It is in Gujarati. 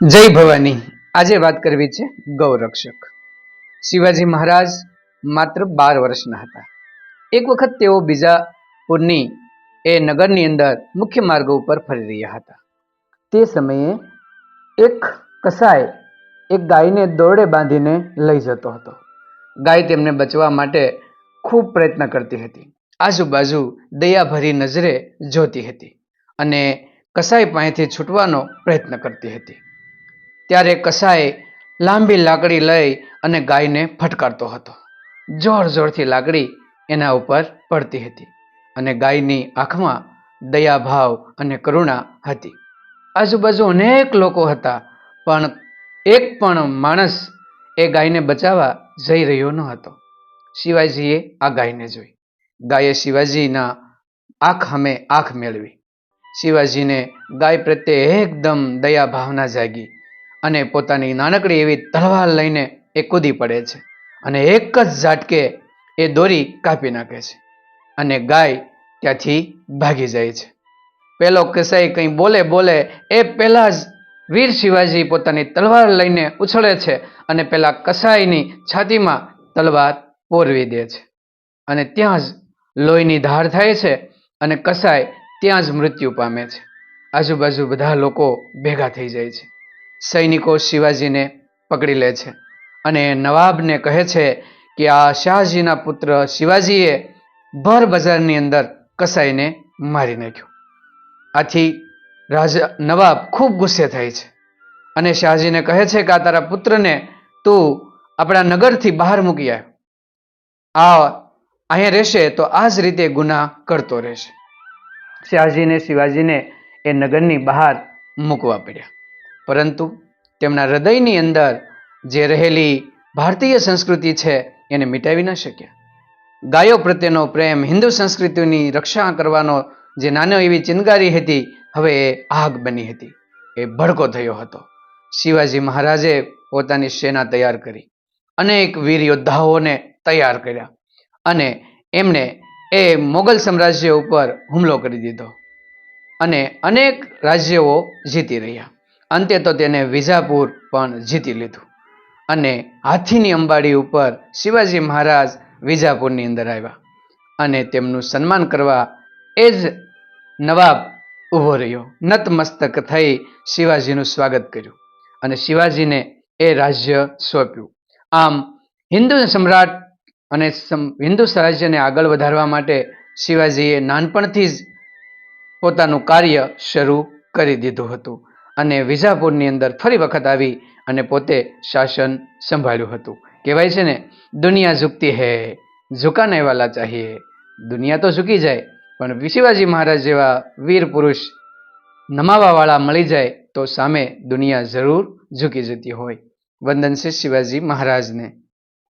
જય ભવાની. આજે વાત કરવી છે ગૌરક્ષક. શિવાજી મહારાજ માત્ર 12 વર્ષના હતા. એક વખત તેઓ બીજાપુરની એ નગરની અંદર મુખ્ય માર્ગો ઉપર ફરી રહ્યા હતા. તે સમયે એક કસાય એક ગાયને દોરડે બાંધીને લઈ જતો હતો. ગાય તેમને બચવા માટે ખૂબ પ્રયત્ન કરતી હતી. આજુબાજુ દયાભરી નજરે જોતી હતી અને કસાય પાસેથી છૂટવાનો પ્રયત્ન કરતી હતી. ત્યારે કસાય લાંબી લાકડી લઈ અને ગાયને ફટકારતો હતો. જોર જોરથી લાકડી એના ઉપર પડતી હતી અને ગાયની આંખમાં દયાભાવ અને કરુણા હતી. આજુબાજુ અનેક લોકો હતા, પણ એક પણ માણસ એ ગાયને બચાવવા જઈ રહ્યો ન હતો. શિવાજીએ આ ગાયને જોઈ. ગાયે શિવાજીના આંખ સામે આંખ મેળવી. શિવાજીને ગાય પ્રત્યે એકદમ દયા ભાવના જાગી અને પોતાની નાનકડી એવી તલવાર લઈને એ કૂદી પડે છે અને એક જ ઝાટકે એ દોરી કાપી નાખે છે અને ગાય ત્યાંથી ભાગી જાય છે. પેલો કસાઈ કંઈ બોલે એ પહેલા જ વીર શિવાજી પોતાની તલવાર લઈને ઉછળે છે અને પેલા કસાઈની છાતીમાં તલવાર પોરવી દે છે અને ત્યાં જ લોહીની ધાર થાય છે અને કસાઈ ત્યાં જ મૃત્યુ પામે છે. આજુબાજુ બધા લોકો ભેગા થઈ જાય છે. સૈનિકો શિવાજીને પકડી લે છે અને નવાબને કહે છે કે આ શાહજીના પુત્ર શિવાજીએ ભર બજારની અંદર કસાઈને મારી નાખ્યો. આથી રાજા નવાબ ખૂબ ગુસ્સે થાય છે અને શાહજીને કહે છે કે આ તારા પુત્રને તું આપણા નગરથી બહાર મૂકી આવ. અહીંયા રહેશે તો આ જ રીતે ગુના કરતો રહેશે. શાહજીને શિવાજીને એ નગરની બહાર મૂકવા પડ્યા, પરંતુ તેમના હૃદયની અંદર જે રહેલી ભારતીય સંસ્કૃતિ છે એને મિટાવી ન શક્યા. ગાયો પ્રત્યેનો પ્રેમ, હિન્દુ સંસ્કૃતિની રક્ષા કરવાનો જે નાનો એવી ચિનગારી હતી, હવે એ આગ બની હતી. એ ભડકો થયો હતો. શિવાજી મહારાજે પોતાની સેના તૈયાર કરી, અનેક વીર યોદ્ધાઓને તૈયાર કર્યા અને એમણે એ મોગલ સામ્રાજ્ય ઉપર હુમલો કરી દીધો અને અનેક રાજ્યો જીતી રહ્યા. અંતે તો તેને વિજાપુર પણ જીતી લીધું અને હાથીની અંબાડી ઉપર શિવાજી મહારાજ વિજાપુરની અંદર આવ્યા અને તેમનું સન્માન કરવા એ જ નવાબ ઊભો રહ્યો. નતમસ્તક થઈ શિવાજીનું સ્વાગત કર્યું અને શિવાજીને એ રાજ્ય સોંપ્યું. આમ હિન્દુ સમ્રાટ અને હિન્દુ સ્વરાજ્યને આગળ વધારવા માટે શિવાજીએ નાનપણથી જ પોતાનું કાર્ય શરૂ કરી દીધું હતું અને વિજાપુરની અંદર ફરી વખત આવી અને પોતે શાસન સંભાળ્યું હતું. કહેવાય છે ને, દુનિયા ઝુકતી હૈ, ઝુકાને વાલા ચાહીએ. દુનિયા તો ઝૂકી જાય, પણ શિવાજી મહારાજ જેવા વીર પુરુષ નમાવાવાળા મળી જાય તો સામે દુનિયા જરૂર ઝૂકી જતી હોય. વંદન છે શિવાજી મહારાજને.